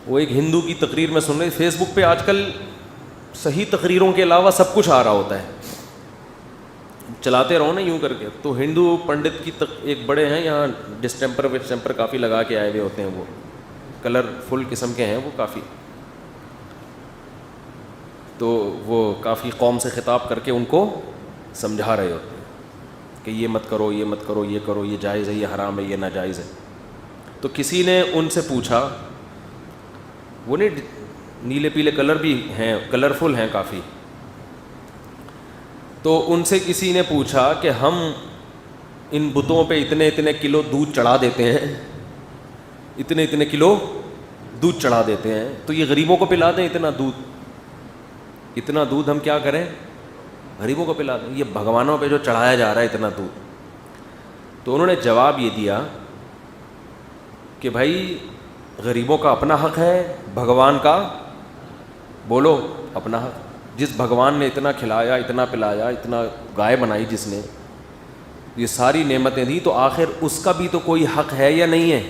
وہ ایک ہندو کی تقریر میں سن رہی، فیس بک پہ آج کل صحیح تقریروں کے علاوہ سب کچھ آ رہا ہوتا ہے، چلاتے رہو نا یوں کر کے. تو ہندو پنڈت کی ایک بڑے ہیں یہاں، ڈسٹمپر کافی لگا کے آئے ہوئے ہوتے ہیں، وہ کلر فل قسم کے ہیں وہ کافی. تو وہ کافی قوم سے خطاب کر کے ان کو سمجھا رہے ہوتے ہیں کہ یہ مت کرو، یہ مت کرو، یہ کرو، یہ جائز ہے، یہ حرام ہے، یہ ناجائز ہے. تو کسی نے ان سے پوچھا، وہ نہیں نیلے پیلے کلر بھی ہیں، کلرفل ہیں کافی. تو ان سے کسی نے پوچھا کہ ہم ان بتوں پہ اتنے اتنے کلو دودھ چڑھا دیتے ہیں، اتنے اتنے کلو دودھ چڑھا دیتے ہیں، تو یہ غریبوں کو پلا دیں اتنا دودھ ہم کیا کریں، غریبوں کو پلا دیں، یہ بھگوانوں پہ جو چڑھایا جا رہا ہے اتنا دودھ. تو انہوں نے جواب یہ دیا کہ بھائی غریبوں کا اپنا حق ہے، بھگوان کا بولو اپنا حق. جس بھگوان نے اتنا کھلایا، اتنا پلایا، اتنا گائے بنائی، جس نے یہ ساری نعمتیں دی، تو آخر اس کا بھی تو کوئی حق ہے یا نہیں ہے؟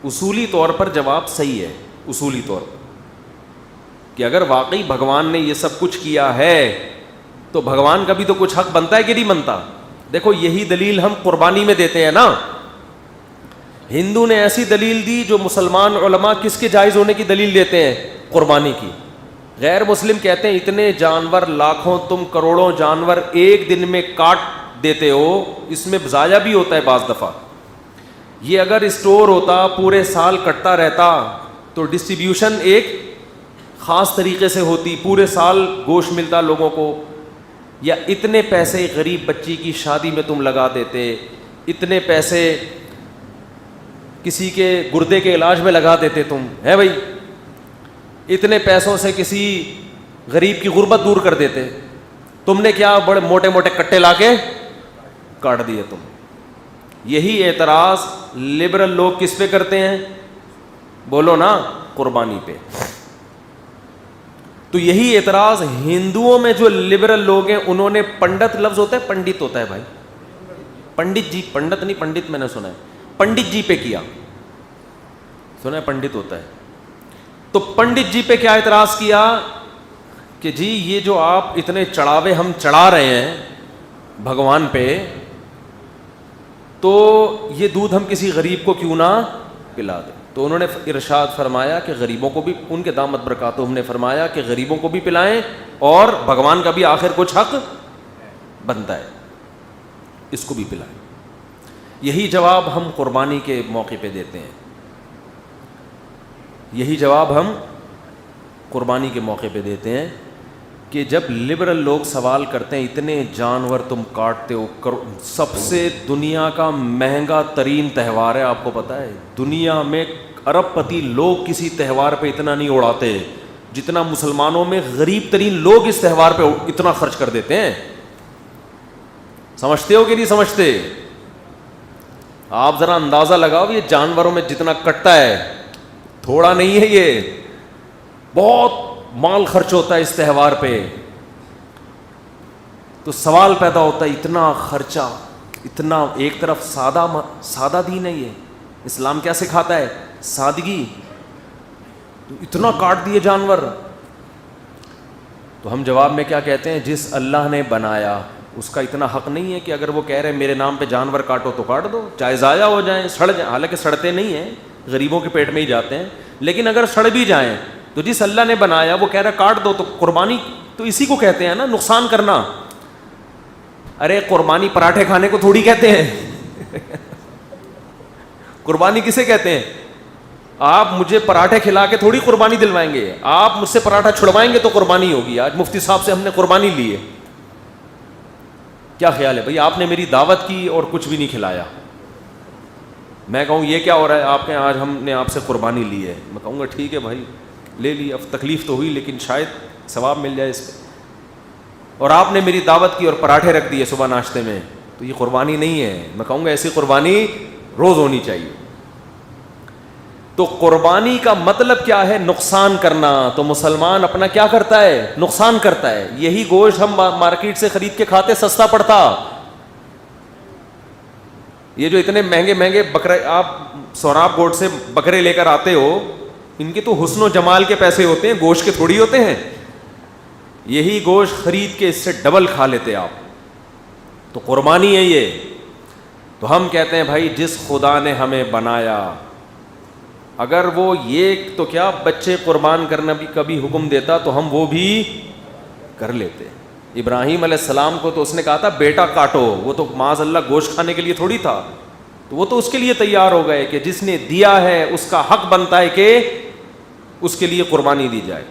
اصولی طور پر جواب صحیح ہے، اصولی طور پر کہ اگر واقعی بھگوان نے یہ سب کچھ کیا ہے تو بھگوان کا بھی تو کچھ حق بنتا ہے کہ نہیں بنتا. دیکھو یہی دلیل ہم قربانی میں دیتے ہیں نا. ہندو نے ایسی دلیل دی جو مسلمان علماء کس کے جائز ہونے کی دلیل دیتے ہیں؟ قربانی کی. غیر مسلم کہتے ہیں اتنے جانور، لاکھوں تم کروڑوں جانور ایک دن میں کاٹ دیتے ہو، اس میں ضائع بھی ہوتا ہے بعض دفعہ. یہ اگر اسٹور ہوتا پورے سال کٹتا رہتا تو ڈسٹریبیوشن ایک خاص طریقے سے ہوتی، پورے سال گوشت ملتا لوگوں کو. یا اتنے پیسے غریب بچی کی شادی میں تم لگا دیتے، اتنے پیسے کسی کے گردے کے علاج میں لگا دیتے تم، ہے بھائی، اتنے پیسوں سے کسی غریب کی غربت دور کر دیتے. تم نے کیا بڑے موٹے موٹے کٹے لا کے کاٹ دیے تم. یہی اعتراض لبرل لوگ کس پہ کرتے ہیں؟ بولو نا، قربانی پہ. تو یہی اعتراض ہندوؤں میں جو لبرل لوگ ہیں انہوں نے پنڈت لفظ ہوتا ہے، پنڈت ہوتا ہے بھائی، پنڈت جی، پنڈت نہیں پنڈت میں نے سنا ہے، پنڈت جی پہ کیا سنا ہے، پنڈت ہوتا ہے. تو پنڈت جی پہ کیا اعتراض کیا کہ جی یہ جو آپ اتنے چڑھاوے ہم چڑھا رہے ہیں بھگوان پہ، تو یہ دودھ ہم کسی غریب کو کیوں نہ پلا دیں. تو انہوں نے ارشاد فرمایا کہ غریبوں کو بھی، ان کے دامت برکاتہم نے فرمایا کہ غریبوں کو بھی پلائیں اور بھگوان کا بھی آخر کچھ حق بنتا ہے، اس کو بھی پلائیں. یہی جواب ہم قربانی کے موقع پہ دیتے ہیں، یہی جواب ہم قربانی کے موقع پہ دیتے ہیں کہ جب لبرل لوگ سوال کرتے ہیں اتنے جانور تم کاٹتے ہو، سب سے دنیا کا مہنگا ترین تہوار ہے، آپ کو پتہ ہے دنیا میں ارب پتی لوگ کسی تہوار پہ اتنا نہیں اڑاتے جتنا مسلمانوں میں غریب ترین لوگ اس تہوار پہ اتنا خرچ کر دیتے ہیں. سمجھتے ہو کہ نہیں سمجھتے؟ آپ ذرا اندازہ لگاؤ، یہ جانوروں میں جتنا کٹتا ہے تھوڑا نہیں ہے، یہ بہت مال خرچ ہوتا ہے اس تہوار پہ. تو سوال پیدا ہوتا ہے اتنا خرچہ، اتنا، ایک طرف سادہ دین ہے، یہ اسلام کیا سکھاتا ہے؟ سادگی. تو اتنا کاٹ دیے جانور. تو ہم جواب میں کیا کہتے ہیں؟ جس اللہ نے بنایا اس کا اتنا حق نہیں ہے کہ اگر وہ کہہ رہے ہیں میرے نام پہ جانور کاٹو تو کاٹ دو، چاہے ضائع ہو جائیں، سڑ جائیں. حالانکہ سڑتے نہیں ہیں، غریبوں کے پیٹ میں ہی جاتے ہیں، لیکن اگر سڑ بھی جائیں تو جس اللہ نے بنایا وہ کہہ رہا کاٹ دو، تو قربانی تو اسی کو کہتے ہیں نا، نقصان کرنا. ارے قربانی پراٹھے کھانے کو تھوڑی کہتے ہیں. قربانی کسے کہتے ہیں؟ آپ مجھے پراٹھے کھلا کے تھوڑی قربانی دلوائیں گے، آپ مجھ سے پراٹھا چھڑوائیں گے تو قربانی ہوگی. آج مفتی صاحب سے ہم نے قربانی لی ہے، کیا خیال ہے بھائی؟ آپ نے میری دعوت کی اور کچھ بھی نہیں کھلایا، میں کہوں یہ کیا ہو رہا ہے؟ آپ کہیں آج ہم نے آپ سے قربانی لی ہے، میں کہوں گا ٹھیک ہے بھائی لے لی، اب تکلیف تو ہوئی لیکن شاید ثواب مل جائے اس پہ. اور آپ نے میری دعوت کی اور پراٹھے رکھ دیے صبح ناشتے میں، تو یہ قربانی نہیں ہے. میں کہوں گا ایسی قربانی روز ہونی چاہیے. تو قربانی کا مطلب کیا ہے؟ نقصان کرنا. تو مسلمان اپنا کیا کرتا ہے؟ نقصان کرتا ہے. یہی گوشت ہم مارکیٹ سے خرید کے کھاتے سستا پڑتا. یہ جو اتنے مہنگے مہنگے بکرے، آپ سوراب گوٹ سے بکرے لے کر آتے ہو ان کے تو حسن و جمال کے پیسے ہوتے ہیں, گوشت کے تھوڑی ہوتے ہیں. یہی گوشت خرید کے اس سے ڈبل کھا لیتے آپ. تو قربانی ہے یہ. تو ہم کہتے ہیں بھائی جس خدا نے ہمیں بنایا, اگر وہ یہ تو کیا بچے قربان کرنا بھی کبھی حکم دیتا تو ہم وہ بھی کر لیتے. ابراہیم علیہ السلام کو تو اس نے کہا تھا بیٹا کاٹو, وہ تو معاذ اللہ گوشت کھانے کے لیے تھوڑی تھا, تو وہ تو اس کے لیے تیار ہو گئے کہ جس نے دیا ہے اس کا حق بنتا ہے کہ اس کے لیے قربانی دی جائے.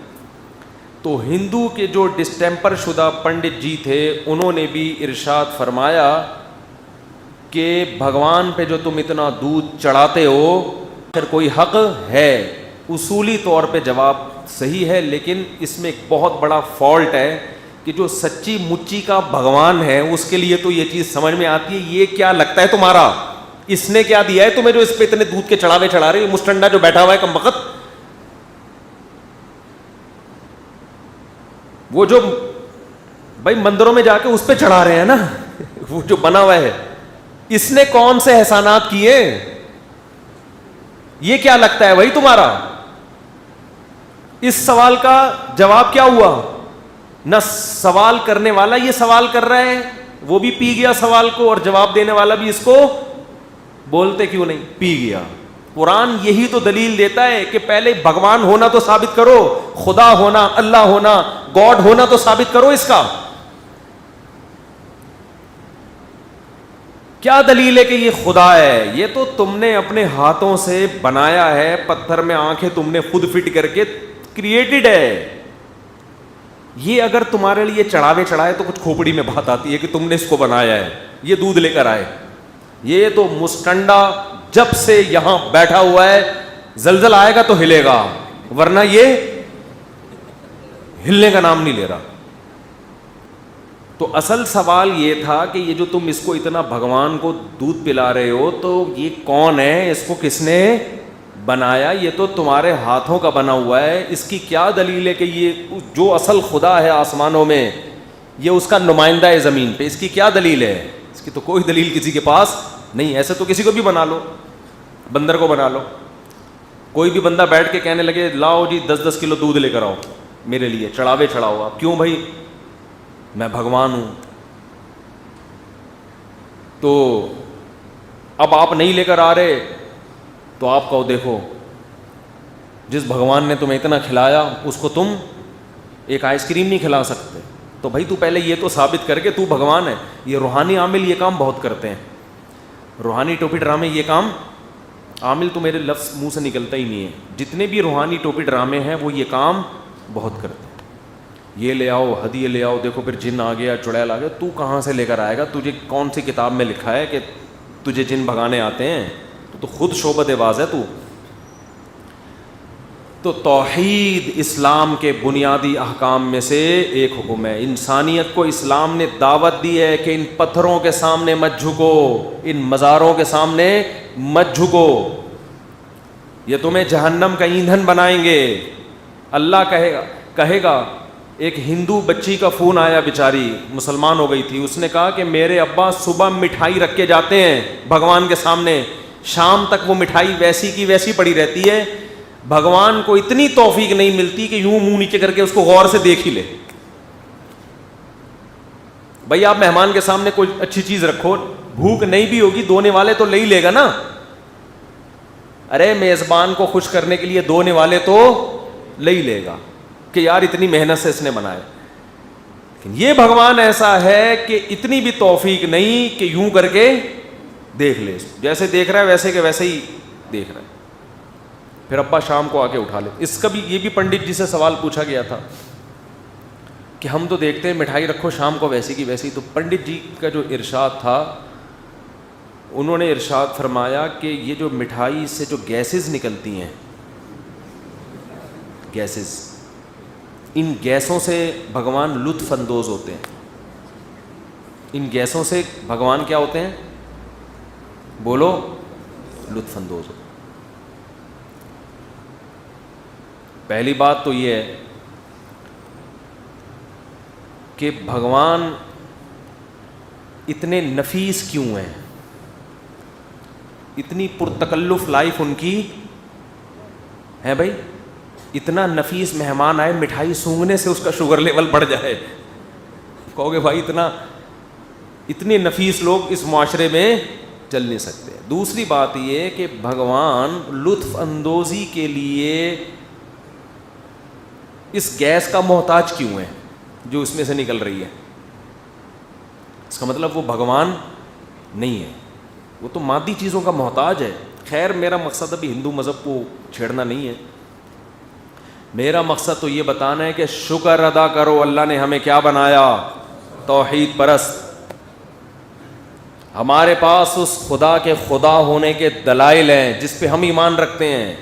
تو ہندو کے جو ڈسٹیمپر شدہ پنڈت جی تھے انہوں نے بھی ارشاد فرمایا کہ بھگوان پہ جو تم اتنا دودھ چڑھاتے ہو پھر کوئی حق ہے. اصولی طور پہ جواب صحیح ہے, لیکن اس میں ایک بہت بڑا فالٹ ہے کہ جو سچی مچی کا بھگوان ہے اس کے لیے تو یہ چیز سمجھ میں آتی ہے یہ کیا لگتا ہے تمہارا, اس نے کیا دیا ہے تمہیں جو اس پہ اتنے دودھ کے چڑھاوے چڑھا رہے, مسٹنڈا جو بیٹھا ہوا ہے کمبخت, وہ جو بھائی مندروں میں جا کے اس پہ چڑھا رہے ہیں نا, وہ جو بنا ہوا ہے, اس نے کون سے احسانات کیے, یہ کیا لگتا ہے بھائی تمہارا؟ اس سوال کا جواب کیا ہوا؟ نہ سوال کرنے والا یہ سوال کر رہا ہے, وہ بھی پی گیا سوال کو, اور جواب دینے والا بھی اس کو بولتے کیوں نہیں پی گیا. قرآن یہی تو دلیل دیتا ہے کہ پہلے بھگوان ہونا تو ثابت کرو, خدا ہونا, اللہ ہونا, گاڈ ہونا تو ثابت کرو. اس کا کیا دلیل ہے کہ یہ خدا ہے؟ یہ تو تم نے اپنے ہاتھوں سے بنایا ہے, پتھر میں آنکھیں تم نے خود فٹ کر کے کریٹڈ ہے. یہ اگر تمہارے لیے چڑھاوے چڑھائے تو کچھ کھوپڑی میں بات آتی ہے کہ تم نے اس کو بنایا ہے, یہ دودھ لے کر آئے. یہ تو مسٹنڈا جب سے یہاں بیٹھا ہوا ہے, زلزلہ آئے گا تو ہلے گا, ورنہ یہ ہلنے کا نام نہیں لے رہا. تو اصل سوال یہ تھا کہ یہ جو تم اس کو اتنا بھگوان کو دودھ پلا رہے ہو تو یہ کون ہے, اس کو کس نے بنایا؟ یہ تو تمہارے ہاتھوں کا بنا ہوا ہے. اس کی کیا دلیل ہے کہ یہ جو اصل خدا ہے آسمانوں میں یہ اس کا نمائندہ ہے زمین پہ؟ اس کی کیا دلیل ہے؟ اس کی تو کوئی دلیل کسی کے پاس نہیں. ایسے تو کسی کو بھی بنا لو, بندر کو بنا لو, کوئی بھی بندہ بیٹھ کے کہنے لگے لاؤ جی 10-10 کلو دودھ لے کر آؤ میرے لیے, چڑھاوے چڑھاؤ. آپ کیوں بھائی؟ میں بھگوان ہوں. تو اب آپ نہیں لے کر آ رہے تو آپ کو دیکھو جس بھگوان نے تمہیں اتنا کھلایا اس کو تم ایک آئس کریم نہیں کھلا سکتے. تو بھائی تو پہلے یہ تو ثابت کر کے تو بھگوان ہے. یہ روحانی عامل یہ کام بہت کرتے ہیں, روحانی ٹوپی ڈرامے یہ کام, عامل تو میرے لفظ منہ سے نکلتا ہی نہیں ہے, جتنے بھی روحانی ٹوپی ڈرامے ہیں وہ یہ کام بہت کرتے ہیں. یہ لے آؤ, ہدیے لے آؤ, دیکھو پھر جن آ گیا, چڑیل آ گیا. تو کہاں سے لے کر آئے گا؟ تجھے کون سی کتاب میں لکھا ہے کہ تجھے جن بھگانے آتے ہیں؟ تو خود شعبت باز ہے تو. تو توحید اسلام کے بنیادی احکام میں سے ایک حکم ہے. انسانیت کو اسلام نے دعوت دی ہے کہ ان پتھروں کے سامنے مت جھکو, ان مزاروں کے سامنے مت جھکو, یہ تمہیں جہنم کا ایندھن بنائیں گے. اللہ کہے گا ایک ہندو بچی کا فون آیا, بیچاری مسلمان ہو گئی تھی, اس نے کہا کہ میرے ابا صبح مٹھائی رکھ کے جاتے ہیں بھگوان کے سامنے, شام تک وہ مٹھائی ویسی کی ویسی پڑی رہتی ہے, بھگوان کو اتنی توفیق نہیں ملتی کہ یوں منہ نیچے کر کے اس کو غور سے دیکھ ہی لے. بھائی آپ مہمان کے سامنے کوئی اچھی چیز رکھو, بھوک نہیں بھی ہوگی دھونے والے تو لے ہی لے گا نا. ارے میزبان کو خوش کرنے کے لیے دھونے والے تو لے ہی لے گا کہ یار اتنی محنت سے اس نے بنایا. لیکن یہ بھگوان ایسا ہے کہ اتنی بھی توفیق نہیں کہ یوں کر کے دیکھ لے, جیسے دیکھ رہا ہے ویسے کہ ویسے ہی دیکھ رہا ہے, پھر ابا شام کو آ کے اٹھا لے. اس کا بھی یہ بھی پنڈت جی سے سوال پوچھا گیا تھا کہ ہم تو دیکھتے ہیں مٹھائی رکھو شام کو ویسی کی ویسی. تو پنڈت جی کا جو ارشاد تھا, انہوں نے ارشاد فرمایا کہ یہ جو مٹھائی سے جو گیسز نکلتی ہیں, گیسز, ان گیسوں سے بھگوان لطف اندوز ہوتے ہیں. ان گیسوں سے بھگوان کیا ہوتے ہیں؟ بولو, لطف اندوز ہوتے ہیں. پہلی بات تو یہ ہے کہ بھگوان اتنے نفیس کیوں ہیں, اتنی پرتکلف لائف ان کی ہے بھائی, اتنا نفیس مہمان آئے, مٹھائی سونگھنے سے اس کا شوگر لیول بڑھ جائے, کہو گے بھائی اتنے نفیس لوگ اس معاشرے میں چل نہیں سکتے. دوسری بات یہ کہ بھگوان لطف اندوزی کے لیے اس گیس کا محتاج کیوں ہے جو اس میں سے نکل رہی ہے؟ اس کا مطلب وہ بھگوان نہیں ہے, وہ تو مادی چیزوں کا محتاج ہے. خیر میرا مقصد ابھی ہندو مذہب کو چھیڑنا نہیں ہے, میرا مقصد تو یہ بتانا ہے کہ شکر ادا کرو, اللہ نے ہمیں کیا بنایا؟ توحید پرست. ہمارے پاس اس خدا کے خدا ہونے کے دلائل ہیں جس پہ ہم ایمان رکھتے ہیں.